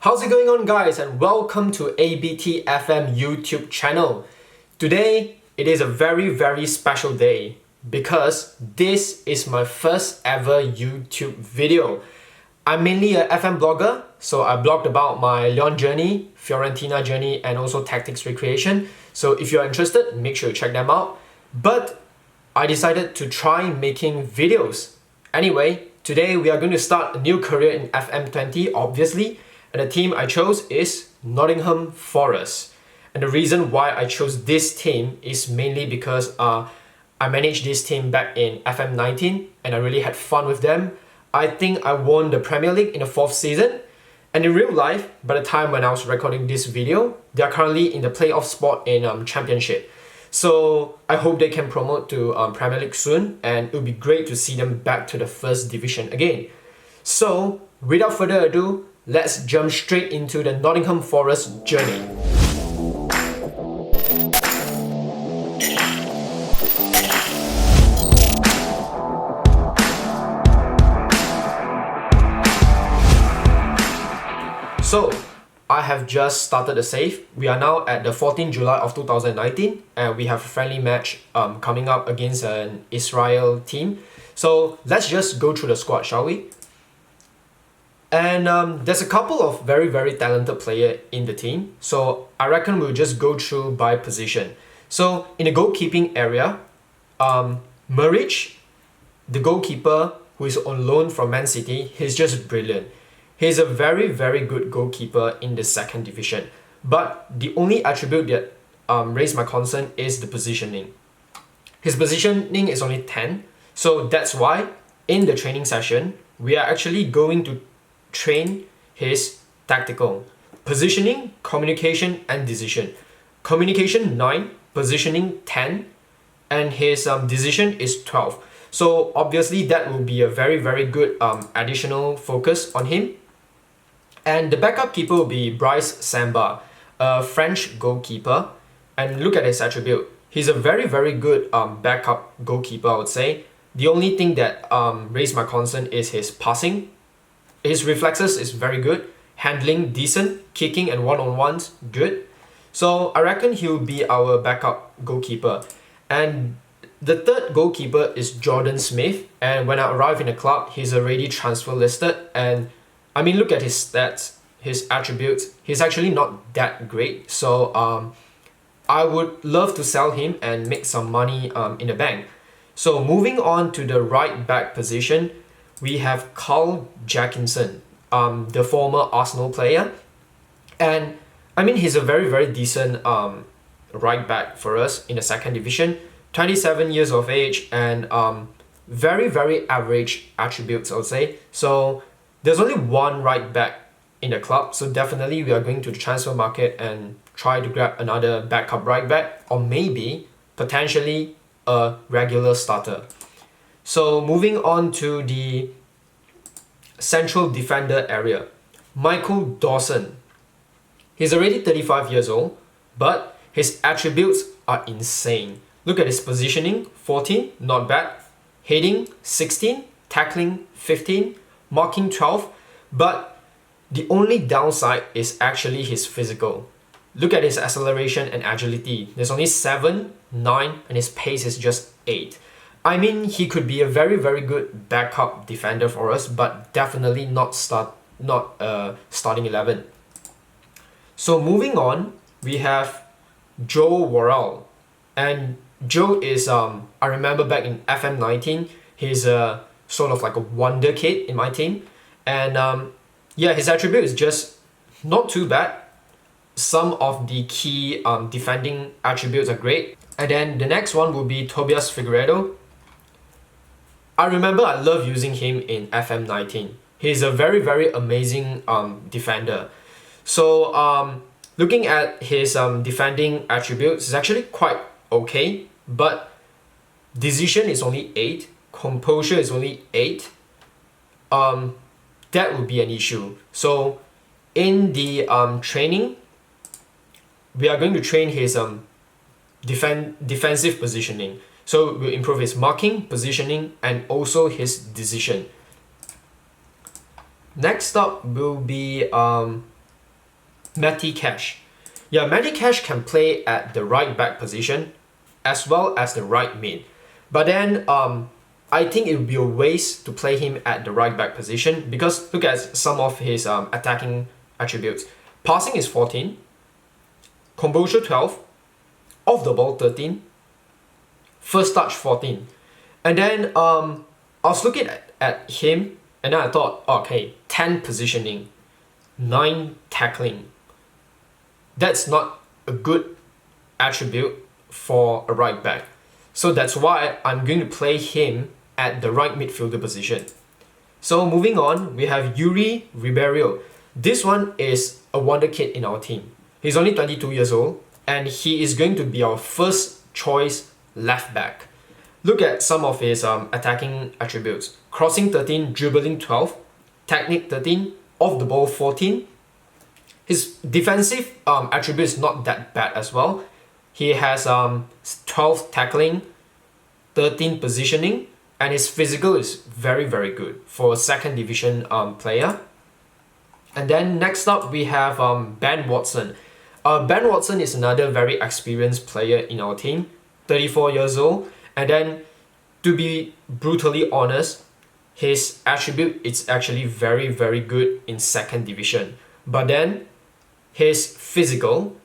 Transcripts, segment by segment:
How's it going on, guys, and welcome to ABTFM YouTube channel. Today it is a very special day because this is my first ever YouTube video. I'm mainly a FM blogger, so I blogged about my Lyon journey, Fiorentina journey, and also tactics recreation. So if you're interested, make sure you check them out. But I decided to try making videos. Anyway, today we are going to start a new career in FM20, obviously, and the team I chose is Nottingham Forest. And the reason why I chose this team is mainly because I managed this team back in FM19 and I really had fun with them. I think I won the Premier League in the 4th season. And in real life, by the time when I was recording this video, they are currently in the playoff spot in Championship. So I hope they can promote to Premier League soon, and it would be great to see them back to the 1st division again. So without further ado, let's jump straight into the Nottingham Forest journey. So, I have just started the save. We are now at the 14th July of 2019 and we have a friendly match coming up against an Israel team. So let's just go through the squad, shall we? And there's a couple of very talented players in the team. So I reckon we'll just go through by position. So in the goalkeeping area, Muric, the goalkeeper who is on loan from Man City, he's just brilliant. He's a very good goalkeeper in the 2nd division. But the only attribute that raised my concern is the positioning. His positioning is only 10. So that's why in the training session, we are actually going to train his tactical. Positioning, communication, and decision. Communication 9, positioning 10, and his decision is 12. So obviously that will be a very good additional focus on him. And the backup keeper will be Bryce Samba, a French goalkeeper. And look at his attribute. He's a very good backup goalkeeper, I would say. The only thing that raised my concern is his passing. His reflexes is very good. Handling decent. Kicking and one-on-ones good. So I reckon he'll be our backup goalkeeper. And the 3rd goalkeeper is Jordan Smith. And when I arrived in the club, he's already transfer listed. And I mean, look at his stats, his attributes. He's actually not that great. So I would love to sell him and make some money in the bank. So moving on to the right back position, we have Carl Jackinson, the former Arsenal player. And I mean, he's a very decent right back for us in the 2nd division. 27 years of age and very average attributes, I would say. So there's only one right back in the club, so definitely we are going to the transfer market and try to grab another backup right back, or maybe potentially a regular starter. So moving on to the central defender area, Michael Dawson. He's already 35 years old, but his attributes are insane. Look at his positioning, 14, not bad. Heading, 16. Tackling, 15. Marking, 12. But the only downside is actually his physical. Look at his acceleration and agility. There's only 7, 9, and his pace is just 8. I mean, he could be a very good backup defender for us, but definitely not starting 11. So moving on, we have Joe Worrell. And Joe is, I remember back in FM19, he's sort of like a wonder kid in my team. And yeah, his attribute is just not too bad. Some of the key defending attributes are great. And then the next one will be Tobias Figueiredo. I remember I love using him in FM19. He's a very amazing defender. So looking at his defending attributes, it's actually quite okay, but decision is only 8, composure is only 8. That would be an issue. So in the training, we are going to train his defensive positioning. So we'll improve his marking, positioning, and also his decision. Next up will be Matty Cash. Yeah, Matty Cash can play at the right back position as well as the right mid. But then I think it would be a waste to play him at the right back position because look at some of his attacking attributes. Passing is 14, composure 12, off the ball 13, first touch 14. And then I was looking at him and then I thought, okay, 10 positioning, 9 tackling. That's not a good attribute for a right back. So that's why I'm going to play him at the right midfielder position. So moving on, we have Yuri Ribeiro. This one is a wonder kid in our team. He's only 22 years old and he is going to be our first choice left back. Look at some of his attacking attributes. Crossing 13, dribbling 12, technique 13, off the ball 14. His defensive attribute is not that bad as well. He has 12 tackling, 13 positioning, and his physical is very, very good for a second division player. And then next up we have Ben Watson. Ben Watson is another very experienced player in our team, 34 years old. And then to be brutally honest, his attribute is actually very, very good in second division. But then his physical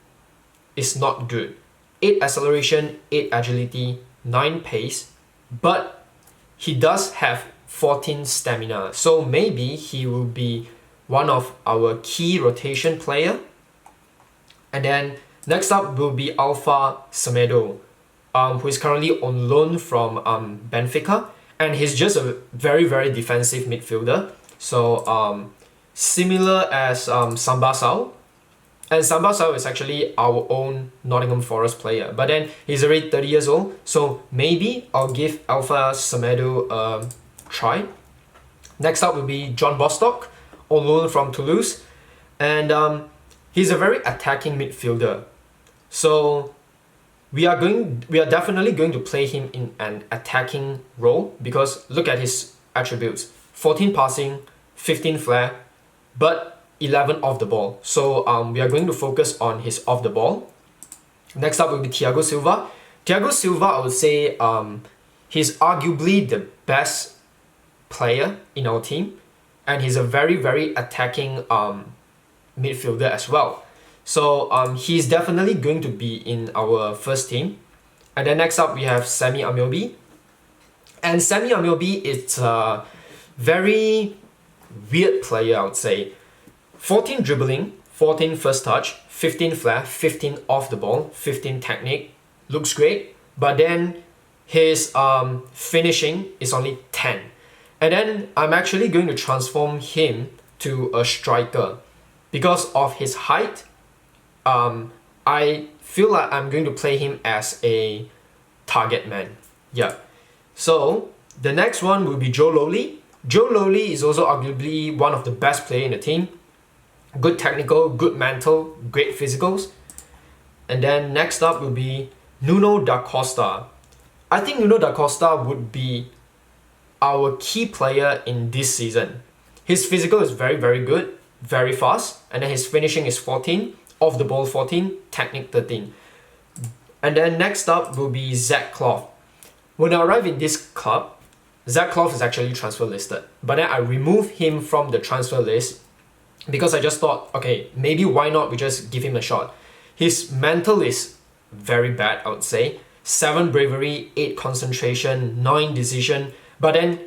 is not good. 8 acceleration, 8 agility, 9 pace, but he does have 14 stamina. So maybe he will be one of our key rotation player. And then next up will be Alpha Semedo, who is currently on loan from Benfica. And he's just a very, very defensive midfielder. So similar as Sambasao. And Sambasao is actually our own Nottingham Forest player. But then he's already 30 years old. So maybe I'll give Alpha Semedo a try. Next up will be John Bostock, on loan from Toulouse. And he's a very attacking midfielder. So we are definitely going to play him in an attacking role because look at his attributes. 14 passing, 15 flair, but 11 off the ball. So we are going to focus on his off the ball. Next up will be Thiago Silva. Thiago Silva, I would say he's arguably the best player in our team. And he's a very, very attacking midfielder as well. So he's definitely going to be in our first team. And then next up we have Sami Amiobi. And Sami Amiobi is a very weird player, I would say. 14 dribbling, 14 first touch, 15 flair, 15 off the ball, 15 technique. Looks great. But then his finishing is only 10. And then I'm actually going to transform him to a striker. Because of his height, I feel like I'm going to play him as a target man. Yeah. So the next one will be Joe Lowley. Joe Lowley is also arguably one of the best players in the team. Good technical, good mental, great physicals. And then next up will be Nuno da Costa. I think Nuno da Costa would be our key player in this season. His physical is very, very good, very fast, and then his finishing is 14, off the ball 14, technique 13. And then next up will be Zach Clough. When I arrived in this club, Zach Clough is actually transfer listed, but then I removed him from the transfer list because I just thought, okay, maybe why not we just give him a shot. His mental is very bad, I would say. 7 bravery, 8 concentration, 9 decision, but then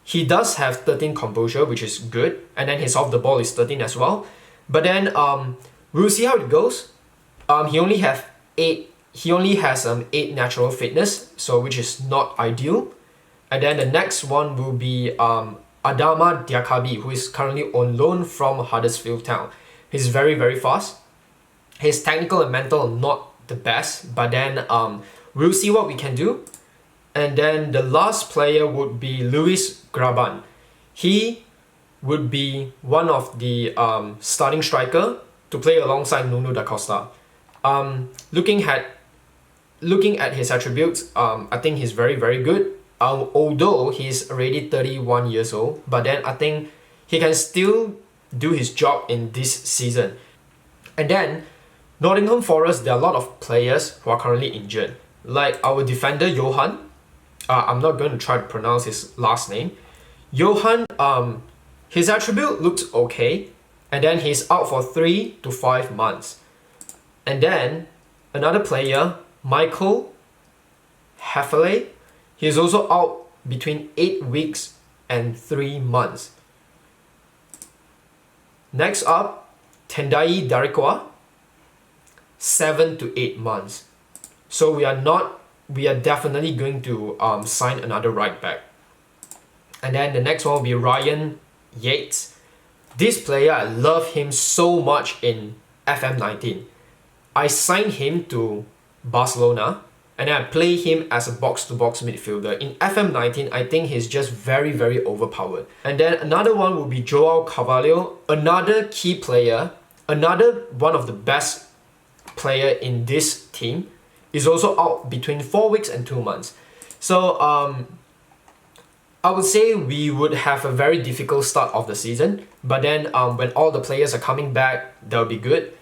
he does have 13 composure, which is good, and then his off the ball is 13 as well. But then we'll see how it goes. He only has 8 natural fitness, so which is not ideal. And then the next one will be Adama Diakabi, who is currently on loan from Huddersfield Town. He's very, very fast. His technical and mental are not the best, but then we'll see what we can do. And then the last player would be Luis Graban. He would be one of the starting striker to play alongside Nuno da Costa. Looking at his attributes, I think he's very, very good. Although he's already 31 years old, but then I think he can still do his job in this season. And then Nottingham Forest, there are a lot of players who are currently injured. Like our defender Johan, I'm not going to try to pronounce his last name. Johan, his attribute looks okay, and then he's out for 3 to 5 months. And then another player, Michael Heffley, he's also out between 8 weeks and 3 months. Next up, Tendai Darikwa, 7 to 8 months. So we are definitely going to sign another right back. And then the next one will be Ryan Yates. This player, I love him so much in FM19. I signed him to Barcelona and then I play him as a box-to-box midfielder. In FM19, I think he's just very, very overpowered. And then another one will be Joao Carvalho, another key player, another one of the best player in this team, is also out between 4 weeks and 2 months. So I would say we would have a very difficult start of the season, but then when all the players are coming back, that'll be good.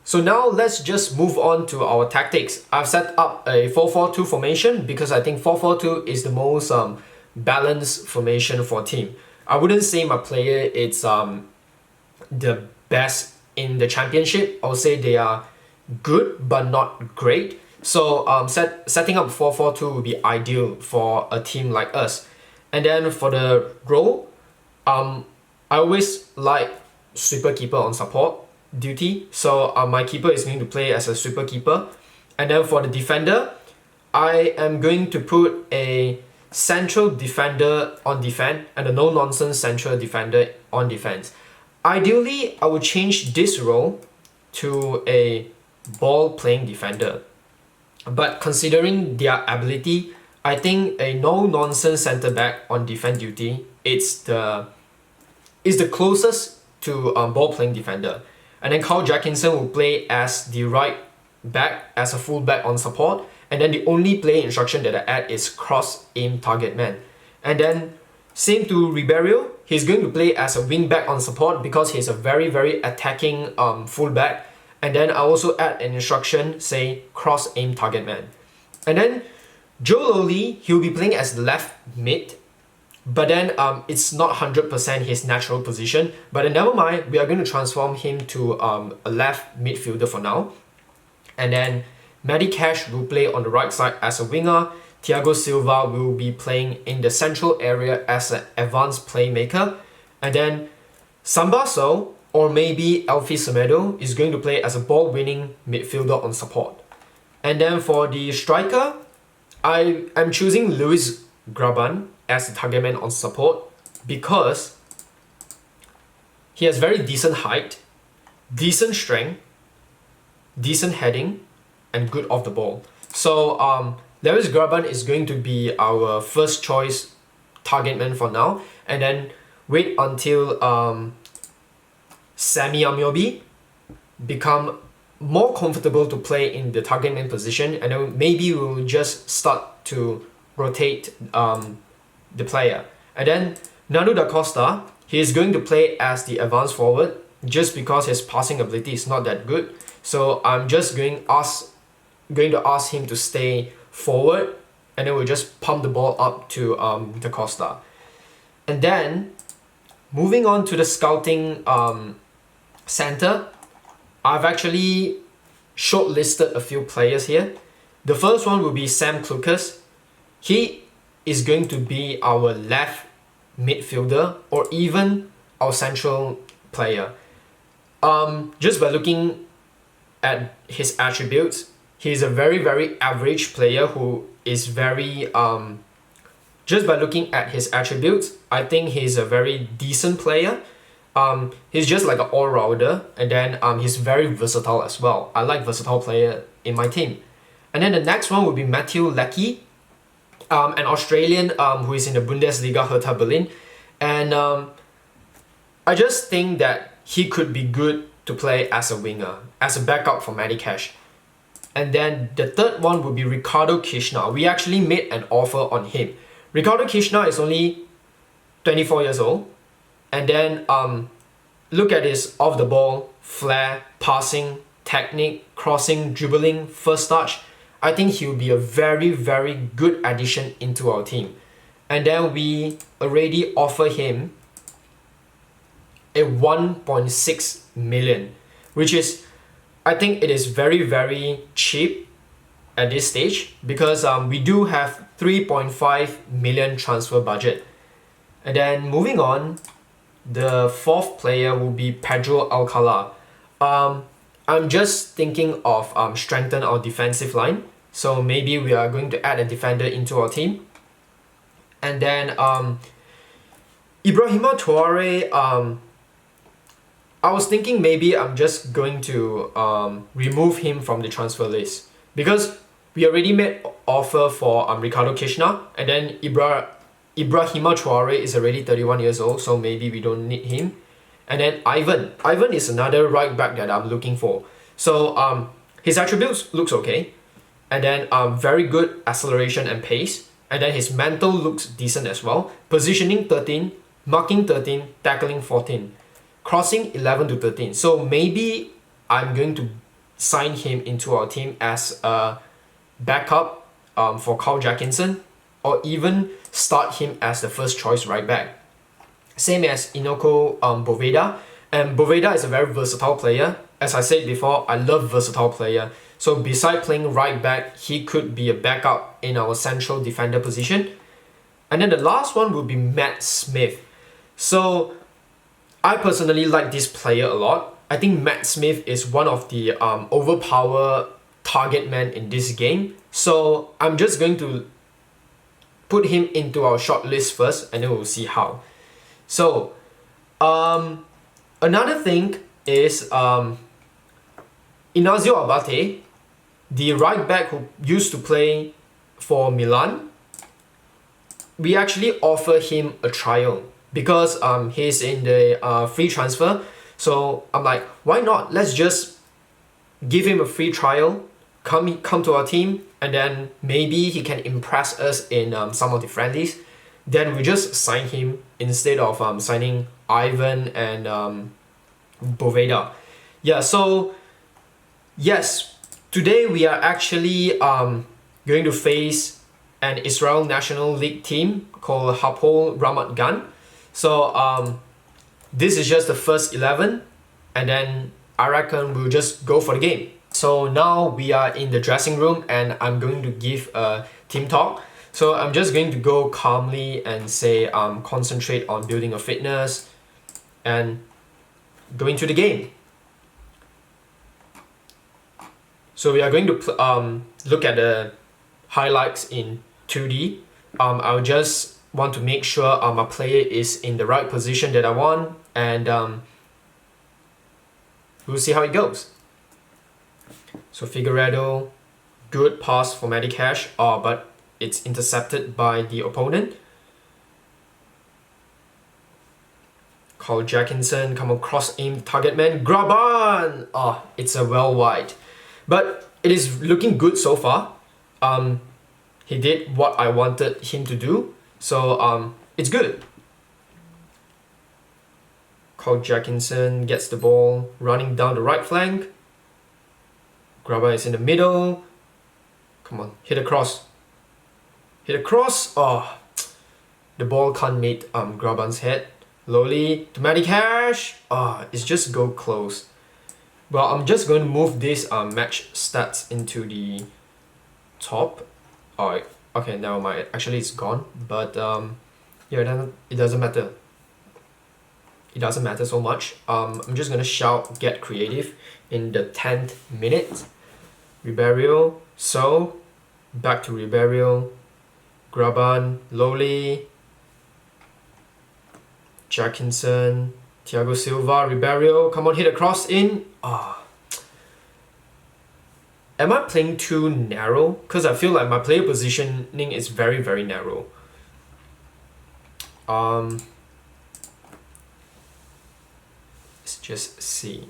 So now let's just move on to our tactics. I've set up a 4-4-2 formation because I think 4-4-2 is the most balanced formation for a team. I wouldn't say my player is the best in the championship. I would say they are good but not great. So setting up 4-4-2 would be ideal for a team like us. And then for the role, I always like sweeper keeper on support duty. So my keeper is going to play as a sweeper keeper. And then for the defender, I am going to put a central defender on defense and a no-nonsense central defender on defense. Ideally, I would change this role to a ball-playing defender. But considering their ability, I think a no-nonsense centre-back on defense duty is the closest to ball-playing defender. And then Carl Jackinson will play as the right back, as a full back on support. And then the only play instruction that I add is cross aim target man. And then same to Ribeiro, he's going to play as a wing back on support because he's a very, very attacking full back. And then I also add an instruction, say cross aim target man. And then Joe Lowley, he'll be playing as left mid. But then it's not 100% his natural position. But then never mind, we are going to transform him to a left midfielder for now. And then Matty Cash will play on the right side as a winger. Thiago Silva will be playing in the central area as an advanced playmaker. And then Sambaso or maybe Alfie Semedo is going to play as a ball-winning midfielder on support. And then for the striker, I am choosing Luis Graban as the target man on support because he has very decent height, decent strength, decent heading, and good off the ball. So Luis Graban is going to be our first choice target man for now, and then wait until Sammy Amiobi become more comfortable to play in the target man position, and then maybe we'll just start to rotate the player. And then Nanu da Costa, he is going to play as the advanced forward just because his passing ability is not that good. So I'm just going to ask him to stay forward, and then we'll just pump the ball up to da Costa. And then moving on to the scouting center, I've actually shortlisted a few players here. The first one will be Sam Klukas. He is going to be our left midfielder or even our central player. Just by looking at his attributes, he's a very, very average player who is very... just by looking at his attributes, I think he's a very decent player. He's just like an all-rounder, and then he's very versatile as well. I like versatile player in my team. And then the next one would be Matthew Leckie, an Australian who is in the Bundesliga Hertha Berlin. And I just think that he could be good to play as a winger, as a backup for Matty Cash. And then the third one would be Ricardo Kishna. We actually made an offer on him. Ricardo Kishna is only 24 years old. And then look at his off the ball, flair, passing, technique, crossing, dribbling, first touch. I think he'll be a very, very good addition into our team. And then we already offer him a 1.6 million, which is, I think it is very, very cheap at this stage, because we do have 3.5 million transfer budget. And then moving on, the fourth player will be Pedro Alcala. I'm just thinking of strengthen our defensive line. So maybe we are going to add a defender into our team. And then Ibrahima Traore, I was thinking maybe I'm just going to remove him from the transfer list, because we already made offer for Ricardo Kishna, and then Ibrahima Traore is already 31 years old, so maybe we don't need him. And then Ivan is another right back that I'm looking for. So his attributes looks okay, and then very good acceleration and pace, and then his mental looks decent as well. Positioning 13, marking 13, tackling 14, crossing 11 to 13. So maybe I'm going to sign him into our team as a backup for Carl Jackinson, or even start him as the first choice right back. Same as Inoko Boveda. And Boveda is a very versatile player. As I said before, I love versatile player. So beside playing right back, he could be a backup in our central defender position. And then the last one will be Matt Smith. So I personally like this player a lot. I think Matt Smith is one of the overpowered target man in this game. So I'm just going to put him into our short list first, and then we'll see how. So another thing is Inazio Abate, the right back who used to play for Milan. We actually offer him a trial because he's in the free transfer. So I'm like, why not? Let's just give him a free trial, come to our team, and then maybe he can impress us in some of the friendlies. Then we just sign him instead of signing Ivan and Boveda. Yeah, so yes, today we are actually going to face an Israel National League team called Hapoel Ramat Gan. So this is just the first 11, and then I reckon we'll just go for the game. So now we are in the dressing room, and I'm going to give a team talk. So I'm just going to go calmly and say concentrate on building your fitness and go into the game. So we are going to look at the highlights in 2D. I'll just want to make sure my player is in the right position that I want, and we'll see how it goes. So Figueredo, good pass for Medicash, but it's intercepted by the opponent. Carl Jackinson, come across aim target man, Graban! It's a well wide. But it is looking good so far. He did what I wanted him to do. So it's good. Carl Jackinson gets the ball, running down the right flank. Graban is in the middle. Come on, hit a cross. Hit a cross. The ball can't meet Graban's head. Lowly to Medicash. It's just go close. Well, I'm just going to move this match stats into the top. Okay, never mind. Actually, it's gone. But yeah, it doesn't matter. It doesn't matter so much. I'm just gonna shout get creative in the 10th minute. Ribeiro. So back to Ribeiro. Graban, Lowly, Jackinson, Thiago Silva, Ribeiro. Come on, hit a cross in. Am I playing too narrow? Because I feel like my player positioning is very, very narrow. Let's just see.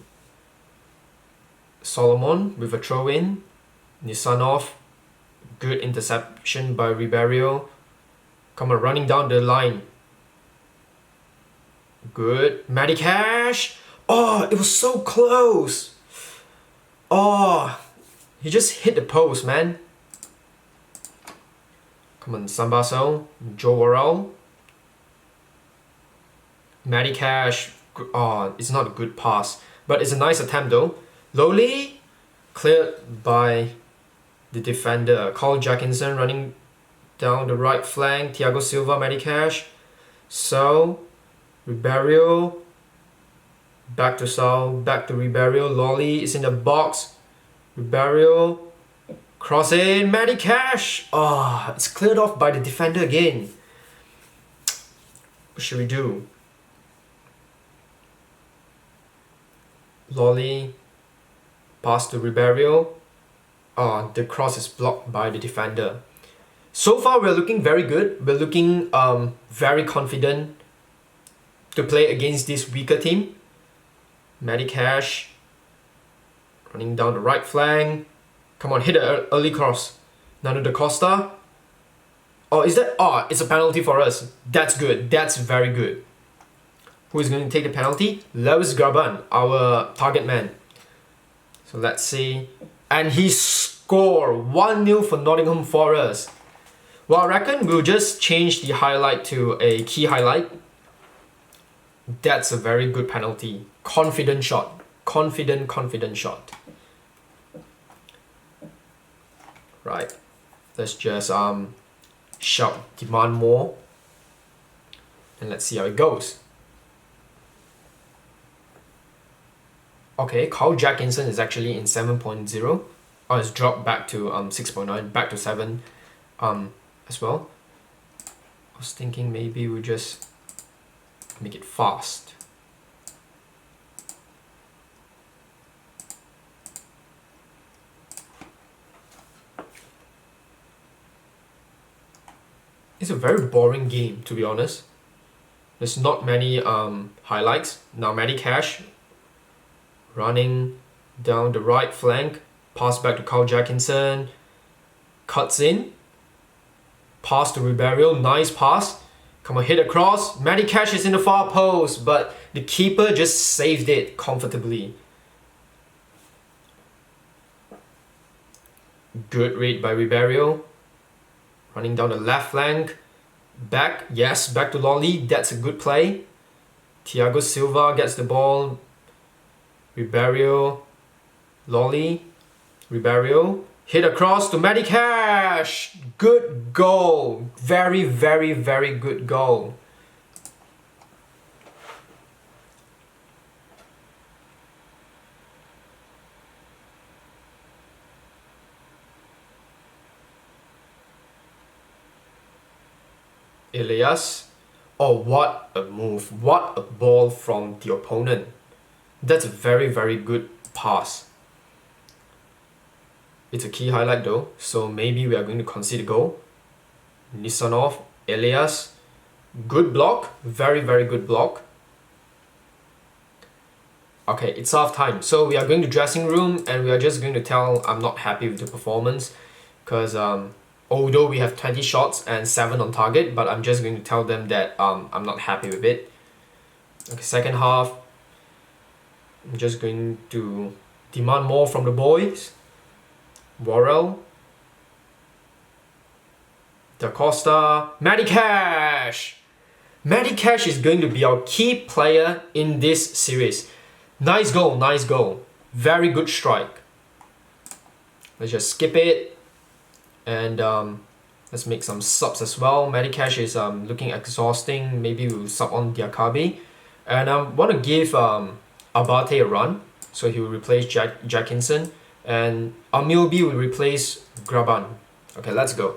Solomon with a throw in. Nisanov. Good interception by Ribeiro. Come on, running down the line. Good. Medicash. Oh, it was so close. Oh, he just hit the post, man. Come on, Sambaso, Joe Worrell. Matty Cash. Oh, it's not a good pass, but it's a nice attempt though. Lowly, cleared by the defender. Carl Jackinson running down the right flank. Thiago Silva, Matty Cash. So, Ribeiro. Back to Sal, back to Ribeiro. Lolly is in the box. Ribeiro. Cross in, Matty Cash. Oh, it's cleared off by the defender again. What should we do? Lolly. Pass to Ribeiro. Oh, the cross is blocked by the defender. So far, we're looking very good. We're looking very confident to play against this weaker team. Matty Cash running down the right flank. Come on, hit an early cross. Nando da Costa. Oh, is that? Oh, it's a penalty for us. That's good. That's very good. Who is going to take the penalty? Lewis Graban, our target man. So let's see. And he scored 1-0 for Nottingham Forest. Well, I reckon we'll just change the highlight to a key highlight. That's a very good penalty. Confident shot. Confident shot. Right. Let's just shout demand more. And let's see how it goes. Okay, Carl Jackinson is actually in 7.0. Oh, it's dropped back to 6.9, back to 7 as well. I was thinking maybe we just make it fast. It's a very boring game, to be honest. There's not many highlights. Now Matty Cash running down the right flank, pass back to Carl Jackinson, cuts in, pass to Ribeiro, nice pass. Come on, hit across. Matty Cash is in the far post, but the keeper just saved it comfortably. Good read by Ribeiro. Running down the left flank. Back, yes, back to Lolly. That's a good play. Thiago Silva gets the ball. Ribeiro. Lolly. Ribeiro. Hit across to Matty Cash. Good goal. Very, very, very good goal. Elias. Oh, what a move. What a ball from the opponent. That's a very, very good pass. It's a key highlight though, so maybe we are going to concede a goal. Nisanov, Elias. Good block. Very, very good block. Okay, it's half time. So we are going to dressing room and we are just going to tell I'm not happy with the performance. Because although we have 20 shots and 7 on target, but I'm just going to tell them that I'm not happy with it. Okay, second half, I'm just going to demand more from the boys. Worrell, Da Costa, Matty Cash. Matty Cash is going to be our key player in this series. Nice goal, nice goal. Very good strike. Let's just skip it. And let's make some subs as well. Matty Cash is looking exhausting. Maybe we'll sub on Diakabi. And I want to give Abate a run. So he will replace Jackinson. And Amilbi will replace Graban. Okay, let's go.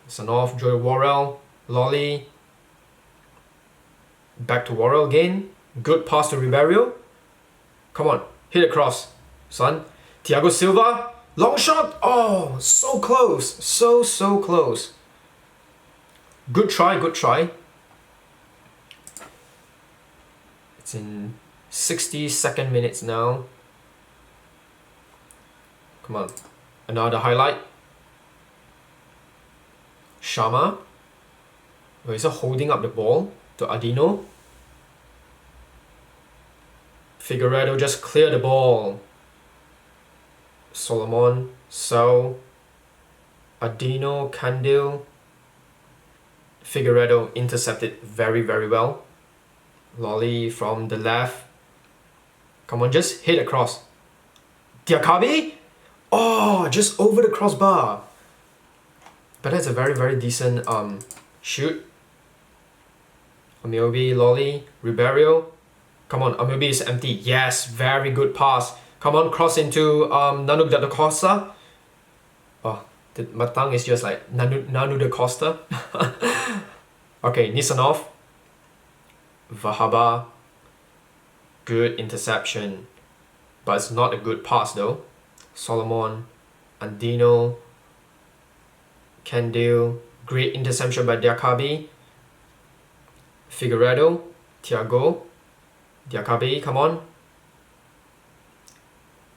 Sanoff, Joy Worrell, Lolly. Back to Worrell again. Good pass to Ribeiro. Come on, hit across, son. Thiago Silva. Long shot! Oh, so close. So close. Good try, good try. It's in 62nd minutes now. Come on. Another highlight. Shama. Oh, he's holding up the ball to Adino. Figueredo just clear the ball. Solomon, So, Adino, Candil. Figueredo intercepted very, very well. Lolly from the left. Come on, just hit across. Diakabi? Oh, just over the crossbar. But that's a very, very decent shoot. Amiobi, Lolly, Ribeiro. Come on, Amiobi is empty. Yes, very good pass. Come on, cross into Nanu da Costa. Oh, my tongue is just like Nanu da Costa. Okay, Nisanov. Vahaba. Good interception. But it's not a good pass though. Solomon, Andino, Candil. Great interception by Diakabi. Figueredo, Thiago, Diakabi, come on.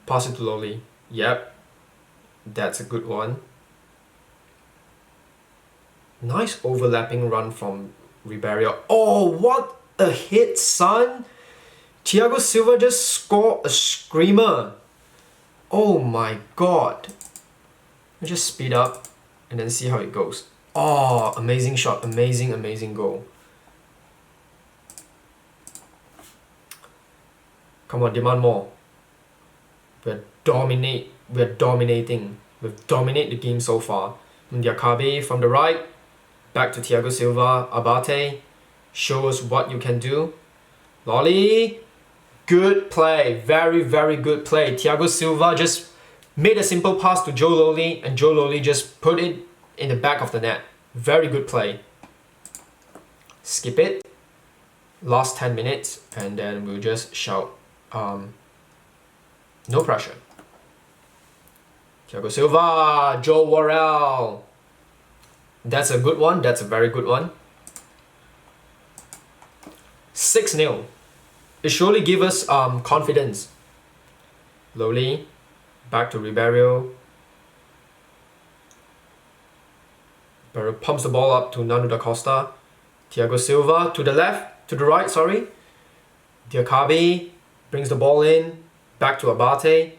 Pass it to Lolly. Yep, that's a good one. Nice overlapping run from Ribeiro. Oh, what a hit, son! Thiago Silva just scored a screamer. Oh my god. Let's just speed up and then see how it goes. Oh, amazing shot, amazing goal. Come on, demand more. We're dominating. We've dominated the game so far. Ndiakabe from the right. Back to Thiago Silva. Abate. Show us what you can do. Lolly. Good play. Very, very good play. Thiago Silva just made a simple pass to Joe Lolly, and Joe Lolly just put it in the back of the net. Very good play. Skip it. Last 10 minutes, and then we'll just shout. No pressure. Thiago Silva, Joe Worrell. That's a good one. That's a very good one. 6-0. It surely gives us confidence. Lowly, back to Ribeiro. Ribeiro pumps the ball up to Nanu da Costa. Thiago Silva to the left, to the right, sorry. Diakabi brings the ball in, back to Abate.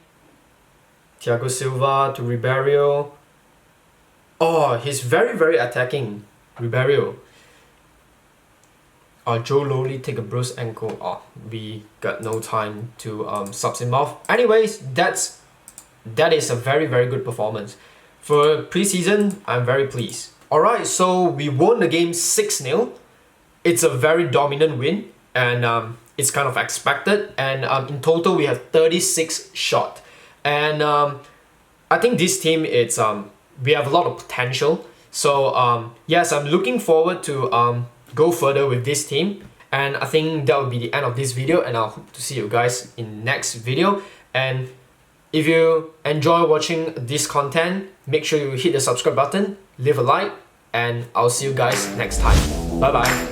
Thiago Silva to Ribeiro. Oh, he's very, very attacking, Ribeiro. Joe Lowly take a bruised ankle. Oh, we got no time to sub him off. Anyways, that is a very, very good performance. For preseason, I'm very pleased. Alright, so we won the game 6-0. It's a very dominant win, and it's kind of expected. And in total, we have 36 shots. And I think this team, it's we have a lot of potential. So yes, I'm looking forward to go further with this team, and I think that will be the end of this video, and I'll hope to see you guys in next video. And if you enjoy watching this content, make sure you hit the subscribe button, leave a like, and I'll see you guys next time. Bye bye.